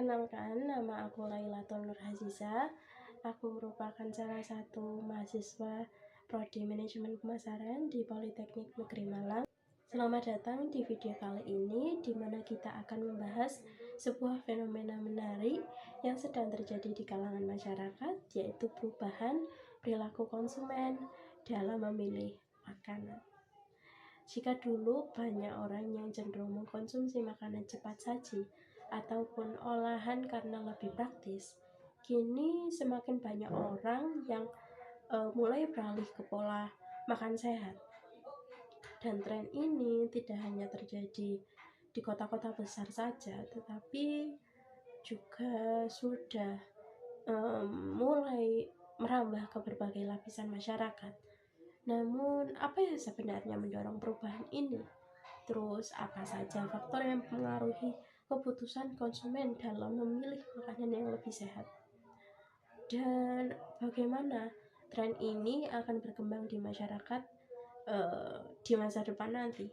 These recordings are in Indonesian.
Perkenalkan, nama aku Lailatul Nur Haziza. Aku merupakan salah satu mahasiswa Prodi Manajemen Pemasaran di Politeknik Negeri Malang. Selamat datang di video kali ini, di mana kita akan membahas sebuah fenomena menarik yang sedang terjadi di kalangan masyarakat, yaitu perubahan perilaku konsumen dalam memilih makanan. Jika dulu banyak orang yang cenderung mengkonsumsi makanan cepat saji ataupun olahan karena lebih praktis, kini semakin banyak orang yang mulai beralih ke pola makan sehat. Dan tren ini tidak hanya terjadi di kota-kota besar saja, tetapi juga sudah mulai merambah ke berbagai lapisan masyarakat. Namun, apa yang sebenarnya mendorong perubahan ini? Terus, apa saja faktor yang mempengaruhi keputusan konsumen dalam memilih makanan yang lebih sehat? Dan bagaimana tren ini akan berkembang di masyarakat di masa depan nanti?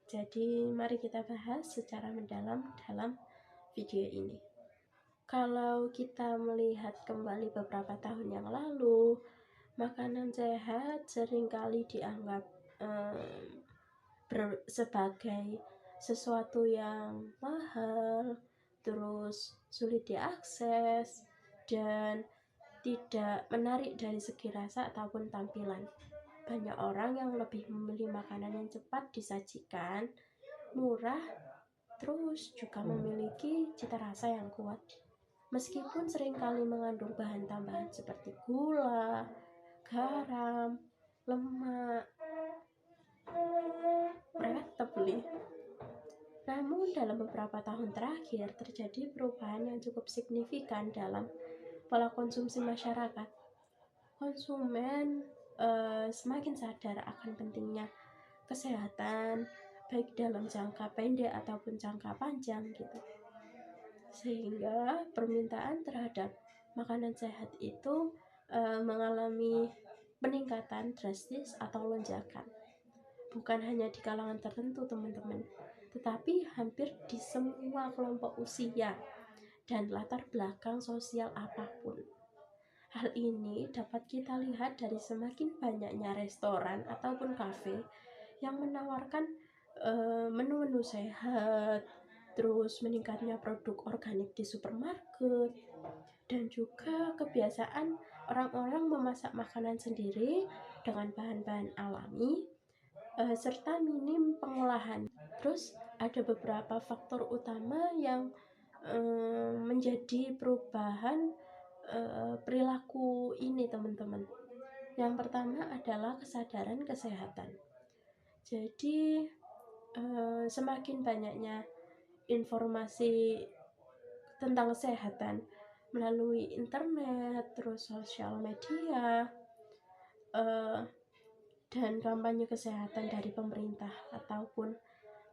Jadi, mari kita bahas secara mendalam dalam video ini. Kalau kita melihat kembali beberapa tahun yang lalu, makanan sehat seringkali dianggap sebagai sesuatu yang mahal, terus sulit diakses, dan tidak menarik dari segi rasa ataupun tampilan. Banyak orang yang lebih memilih makanan yang cepat disajikan, murah, terus juga memiliki cita rasa yang kuat. Meskipun seringkali mengandung bahan tambahan seperti gula, garam, lemak, mereka tetap beli. Namun dalam beberapa tahun terakhir terjadi perubahan yang cukup signifikan dalam pola konsumsi masyarakat. Konsumen semakin sadar akan pentingnya kesehatan, baik dalam jangka pendek ataupun jangka panjang gitu. Sehingga permintaan terhadap makanan sehat itu mengalami peningkatan drastis atau lonjakan. Bukan hanya di kalangan tertentu teman-teman, tetapi hampir di semua kelompok usia dan latar belakang sosial apapun. Hal ini dapat kita lihat dari semakin banyaknya restoran ataupun kafe yang menawarkan menu-menu sehat, terus meningkatnya produk organik di supermarket, dan juga kebiasaan orang-orang memasak makanan sendiri dengan bahan-bahan alami, serta minim pengolahan. Terus ada beberapa faktor utama yang menjadi perubahan perilaku ini teman-teman. Yang pertama adalah kesadaran kesehatan. Jadi semakin banyaknya informasi tentang kesehatan melalui internet, terus sosial media, dan kampanye kesehatan dari pemerintah ataupun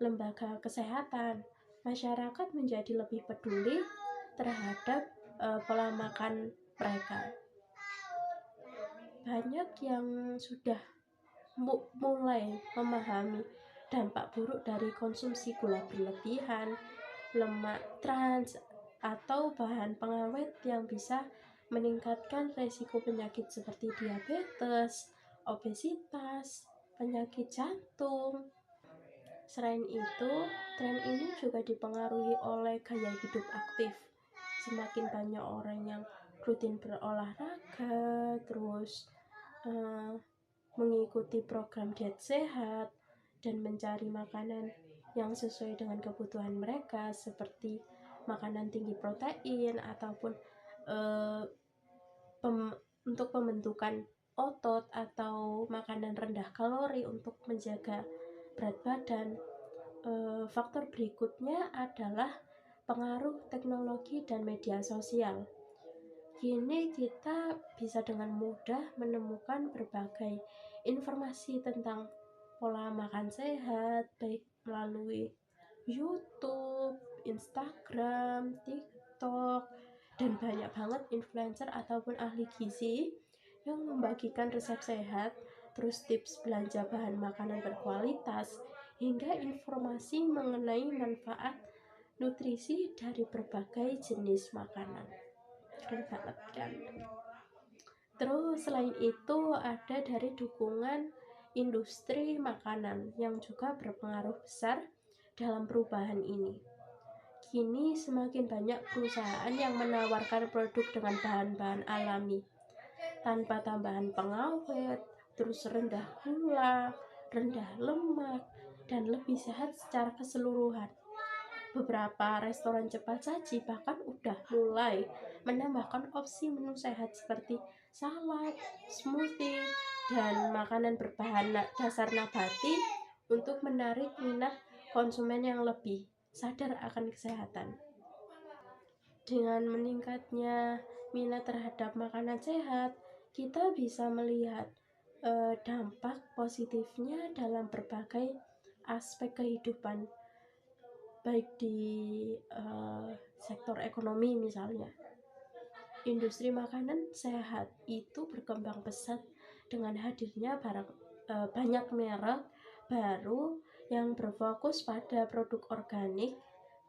lembaga kesehatan, masyarakat menjadi lebih peduli terhadap pola makan mereka. Banyak yang sudah mulai memahami dampak buruk dari konsumsi gula berlebihan, lemak trans, atau bahan pengawet yang bisa meningkatkan resiko penyakit seperti diabetes, obesitas, penyakit jantung. Selain itu, tren ini juga dipengaruhi oleh gaya hidup aktif. Semakin banyak orang yang rutin berolahraga, terus mengikuti program diet sehat, dan mencari makanan yang sesuai dengan kebutuhan mereka, seperti makanan tinggi protein ataupun untuk pembentukan otot, atau makanan rendah kalori untuk menjaga berat badan. Faktor berikutnya adalah pengaruh teknologi dan media sosial. Kini kita bisa dengan mudah menemukan berbagai informasi tentang pola makan sehat, baik melalui YouTube, Instagram, TikTok, dan banyak banget influencer ataupun ahli gizi yang membagikan resep sehat, terus tips belanja bahan makanan berkualitas, hingga informasi mengenai manfaat nutrisi dari berbagai jenis makanan. Keren banget kan. Terus selain itu ada dari dukungan industri makanan yang juga berpengaruh besar dalam perubahan ini. Kini semakin banyak perusahaan yang menawarkan produk dengan bahan-bahan alami tanpa tambahan pengawet, terus rendah gula, rendah lemak, dan lebih sehat secara keseluruhan. Beberapa restoran cepat saji bahkan udah mulai menambahkan opsi menu sehat seperti salad, smoothie, dan makanan berbahan dasar nabati untuk menarik minat konsumen yang lebih sadar akan kesehatan. Dengan meningkatnya minat terhadap makanan sehat, kita bisa melihat dampak positifnya dalam berbagai aspek kehidupan, baik di sektor ekonomi misalnya. Industri makanan sehat itu berkembang pesat dengan hadirnya banyak merek baru yang berfokus pada produk organik,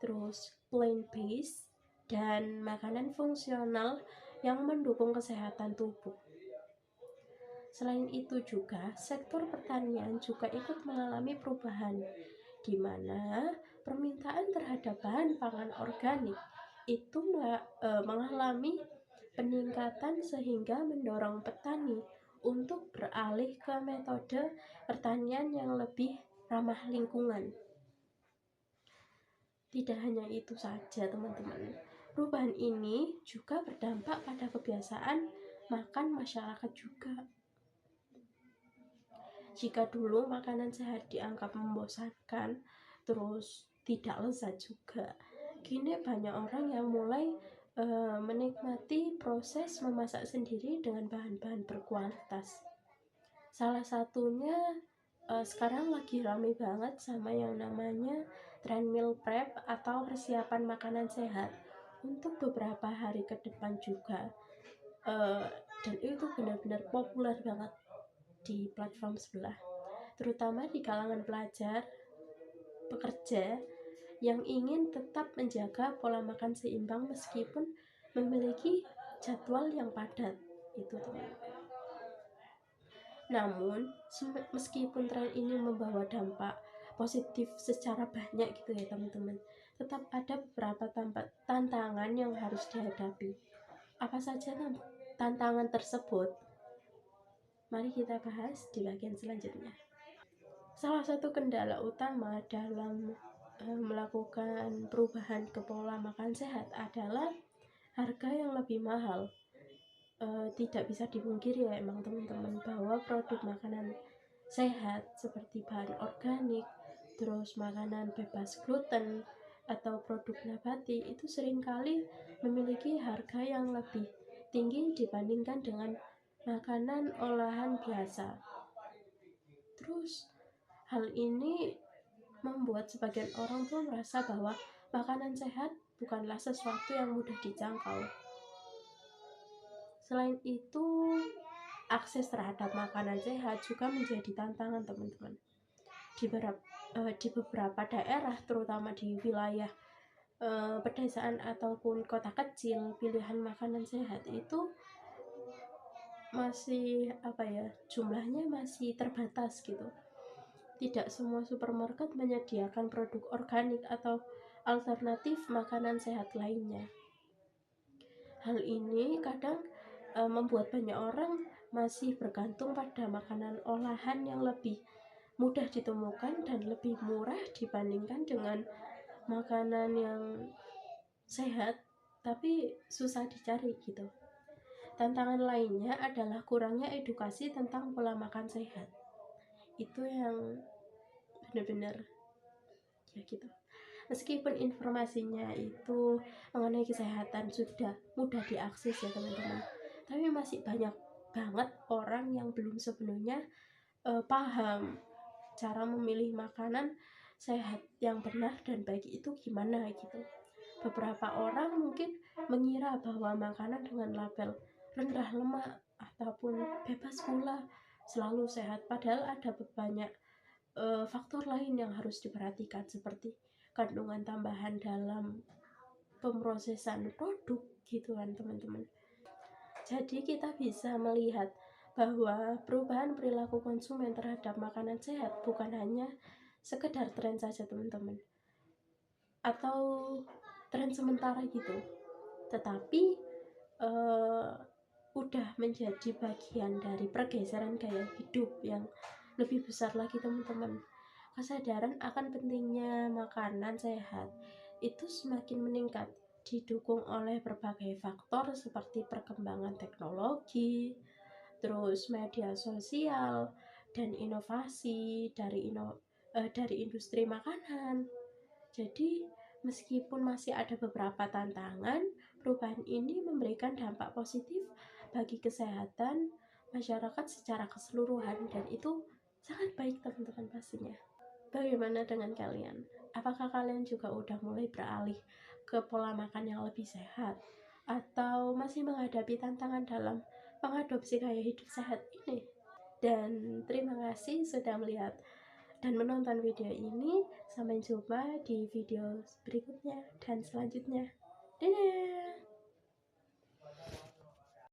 terus plant-based, dan makanan fungsional yang mendukung kesehatan tubuh. Selain itu juga, sektor pertanian juga ikut mengalami perubahan, di mana permintaan terhadap bahan pangan organik itu mengalami peningkatan sehingga mendorong petani untuk beralih ke metode pertanian yang lebih ramah lingkungan. Tidak hanya itu saja teman-teman, perubahan ini juga berdampak pada kebiasaan makan masyarakat juga. Jika dulu makanan sehat dianggap membosankan, terus tidak lezat juga, kini banyak orang yang mulai menikmati proses memasak sendiri dengan bahan-bahan berkualitas. Salah satunya sekarang lagi rame banget sama yang namanya tren meal prep atau persiapan makanan sehat untuk beberapa hari ke depan juga. Dan itu benar-benar populer banget di platform sebelah, terutama di kalangan pelajar, pekerja yang ingin tetap menjaga pola makan seimbang meskipun memiliki jadwal yang padat. Itu teman-teman. Namun meskipun tren ini membawa dampak positif secara banyak gitu ya teman-teman, tetap ada beberapa tantangan yang harus dihadapi. Apa saja tantangan tersebut? Mari kita bahas di bagian selanjutnya. Salah satu kendala utama dalam melakukan perubahan ke pola makan sehat adalah harga yang lebih mahal. Tidak bisa dipungkiri ya emang teman-teman bahwa produk makanan sehat seperti bahan organik, terus makanan bebas gluten atau produk nabati itu seringkali memiliki harga yang lebih tinggi dibandingkan dengan makanan olahan biasa. Terus hal ini membuat sebagian orang tuh merasa bahwa makanan sehat bukanlah sesuatu yang mudah dijangkau. Selain itu, akses terhadap makanan sehat juga menjadi tantangan teman-teman. Di beberapa daerah, terutama di wilayah pedesaan ataupun kota kecil, pilihan makanan sehat itu masih jumlahnya masih terbatas gitu. Tidak semua supermarket menyediakan produk organik atau alternatif makanan sehat lainnya. Hal ini kadang membuat banyak orang masih bergantung pada makanan olahan yang lebih mudah ditemukan dan lebih murah dibandingkan dengan makanan yang sehat tapi susah dicari gitu. Tantangan lainnya adalah kurangnya edukasi tentang pola makan sehat. Itu yang benar-benar ya gitu. Meskipun informasinya itu mengenai kesehatan sudah mudah diakses ya teman-teman, tapi masih banyak banget orang yang belum sepenuhnya paham cara memilih makanan sehat yang benar dan baik itu gimana gitu. Beberapa orang mungkin mengira bahwa makanan dengan label rendah lemak ataupun bebas gula selalu sehat, padahal ada banyak faktor lain yang harus diperhatikan seperti kandungan tambahan dalam pemrosesan produk gitu kan teman-teman. Jadi kita bisa melihat bahwa perubahan perilaku konsumen terhadap makanan sehat bukan hanya sekedar tren saja teman-teman, atau tren sementara gitu, tetapi udah menjadi bagian dari pergeseran gaya hidup yang lebih besar lagi teman-teman. Kesadaran akan pentingnya makanan sehat itu semakin meningkat, didukung oleh berbagai faktor seperti perkembangan teknologi, terus media sosial, dan inovasi dari industri makanan. Jadi meskipun masih ada beberapa tantangan, perubahan ini memberikan dampak positif bagi kesehatan masyarakat secara keseluruhan, dan itu sangat baik teman-teman pastinya. Bagaimana dengan kalian? Apakah kalian juga udah mulai beralih ke pola makan yang lebih sehat? Atau masih menghadapi tantangan dalam mengadopsi gaya hidup sehat ini? Dan terima kasih sudah melihat dan menonton video ini. Sampai jumpa di video berikutnya dan selanjutnya. Dadah!